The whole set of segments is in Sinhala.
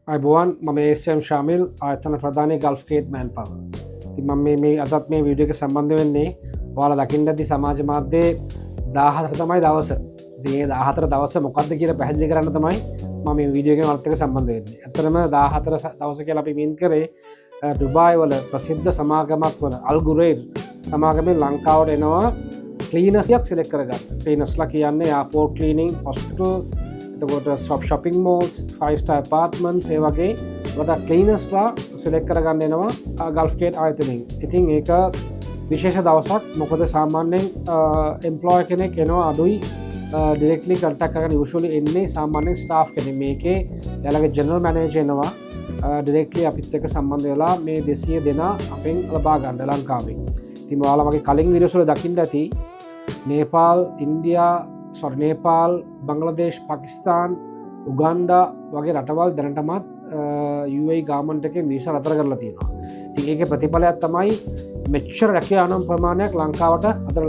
අයිබෝවන් මම ඒම් ශාමිල් ආයතන ප්‍රධානය ගල්ෆ්කේට් මෑන් පව ති මම මේ අදත් මේ විඩියක සම්බන්ධ වෙන්නේ වාල දකිින් ඇති සමාජ මාධ්‍යයේ 14 තමයි දවස දේ 14 දවස මොකක්ද කියල පැහැදිලි කරන්න තමයි මම විඩියෝගෙන වර්තක සම්බන්ධ වෙන්නේ ඇතරම 14 දවස කියලා අපි මින් කරේ ඩුබායි වල ප්‍රසිද්ධ සමාගමක් වන අල්ගුරේල් සමාගමෙන් ලංකාවට එනවා ක්ලීනසියක් සිලෙක් කරගන්න ක්ලීනස්ලා කියන්නේ යාපෝට් ක්ලීනිං හොස්පිටල් එතකොට ශොපිං මෝල්ස් 5-star apartments ඒ වගේ වට ක්ලීනස්ලා සිලෙක් කරගන්න එනවා ගල්ෆ්කේට් ආයතනයෙන්. ඉතින් ඒක විශේෂ දවසක් මොකද සාමාන්‍යයෙන් එම්ප්ලොය කෙනෙක් එනවා අඩුයි ඩිරෙක්ට්ලි කන්ටැක්ට් කරගෙන යුෂුවලි එන්නේ සාමාන්‍යයෙන් ස්ටාෆ් කෙනෙක්. මේකේ එයාලගේ ජෙනරල් මැනේජර් එනවා ඩිරෙක්ට්ලි අපිත් එක්ක සම්බන්ධ වෙලා මේ 200 දෙනා අපෙන් ලබා ගන්න ලංකාවේ. ඉතින් ඔයාලා මගේ කලින් වීඩියෝස් වල දකින්න ඇති නේපාල් ඉන්දියා නේපාල් බංගලදේශ් පාකිස්තාන් උගන්ඩා වගේ රටවල් දැනටමත් UAE ගාමන්ට් එකේ වීසා නතර කරලා තියෙනවා. ඉතින් ඒකේ ප්‍රතිඵලයක් තමයි මෙච්චර රැකියා අනම් ප්‍රමාණයක් ලංකාවට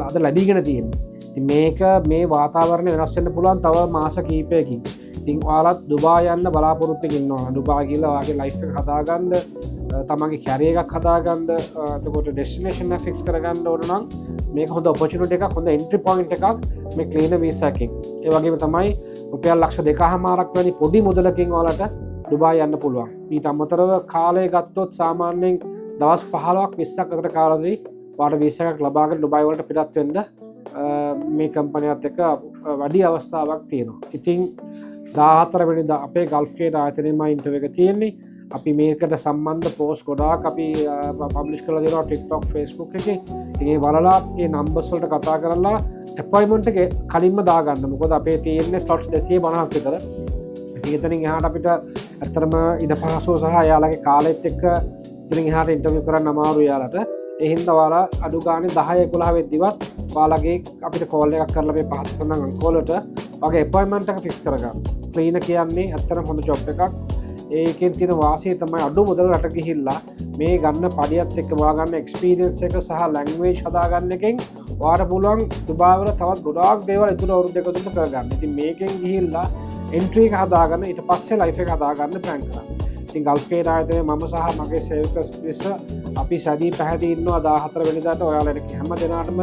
අද ලැබීගෙන තියෙන්නේ. ඉතින් මේක මේ වාතාවරණය වෙනස් වෙන්න පුළුවන් තව මාස කිහිපයකින්. ඉතින් ඔයාලත් දුබායි යන්න බලාපොරොත්තු වෙන්න ඉන්නවා. දුබායි ගිහලා ඔයාගේ ලයිෆ් එක හදාගන්න තමන්ගේ කැරියර් එකක් හදාගන්න එතකොට ඩෙස්ටිනේෂන් එක ෆික්ස් කරගන්න ඕන නම් මේක හොඳ ඔපචුනිටි එකක් හොඳ එන්ට්‍රි පොයින්ට් එකක් මේ ක්ලීනර් වීසා එකෙන්. ඒ වගේම තමයි රුපියල් ලක්ෂ 2.5ක් වැනි පොඩි මුදලකින් ඔයාලට දුබායි යන්න පුළුවන්. ඊට අමතරව කාලය ගත්තොත් සාමාන්‍යයෙන් දවස් 15ක් 20ක් අතර කාලෙදී ඔයාලට වීසා එකක් ලබාගෙන දුබායි වලට පිටත් වෙන්න මේ කම්පැනියත් එක්ක වැඩි අවස්ථාවක් තියෙනවා. ඉතින් 14 වෙනිදා අපේ ගල්ෆ්කේට් ආයතනයේම ඉන්ටර්විව් එක තියෙන්නේ. අපි මේකට සම්බන්ධ පෝස්ට් ගොඩාක් අපි පබ්ලිෂ් කරලා දෙනවා TikTok Facebook එකේ. ඉතින් ඒ බලලා මේ නම්බර්ස් වලට කතා කරලා අපොයින්ට්මන්ට් එක කලින්ම දාගන්න. මොකද අපේ තියෙන්නේ ස්ලොට්ස් 250ක් විතර. ඉතින් එතනින් එහාට අපිට ඇත්තටම ඉඩ පහසුව සහ එයාලගේ කාලෙත් එක්ක එතනින් එහාට ඉන්ටර්විව් කරන්න අමාරු එයාලට. ඒ හින්දා ඔයාලා අඩු ගානේ 10 11 වෙද්දිවත් ඔයාලගේ අපිට කෝල් එකක් කරලා මේ පහත් සඳහන් අංකවලට ඔයාගේ අපොයින්ට්මන්ට් එක ෆික්ස් කරගන්න. ක්ලීනර් කියන්නේ ඇත්තටම හොඳ ජොබ් එකක්. ඒකෙන් තියෙන වාසිය තමයි අඩු මුදල රට ගිහිල්ලා මේ ගන්න පඩියත් එක්ක ඔයා ගන්න එක්ස්පීරියන්ස් එක සහ ලැන්ග්වේජ් හදාගන්න එකෙන් ඔයාට පුළුවන් දුබායි වල තවත් ගොඩාක් දේවල් ඉතුරු අවුරුදු දෙක තුනක කරගන්න. ඉතින් මේකෙන් ගිහිල්ලා එන්ට්‍රි එක හදාගන්න ඊට පස්සේ ලයිෆ් එක හදාගන්න ප්ලෑන් කරන්න. ඉතින් ගල්ෆ්කේට් ආයතනයේ මම සහ මගේ සේවකස් පිරිස අපි සැදී පැහැදී ඉන්නවා 14 වෙනිදාට ඔයාලට හැම දිනකටම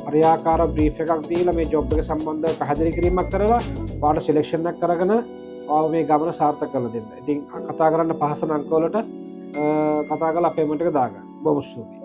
හරියාකාර බ්‍රීෆ් එකක් දීලා මේ ජොබ් එක සම්බන්ධව පැහැදිලි කිරීමක් කරලා ඔයාලට සිලෙක්ෂන් එකක් කරගෙන ඔයාව මේ ගමන සාර්ථක කරලා දෙන්න. ඉතින් කතා කරන්න පහසු අංකවලට කතා කරලා අපේමන්ට් එක දාගන්න. බොහොම ස්තුතියි.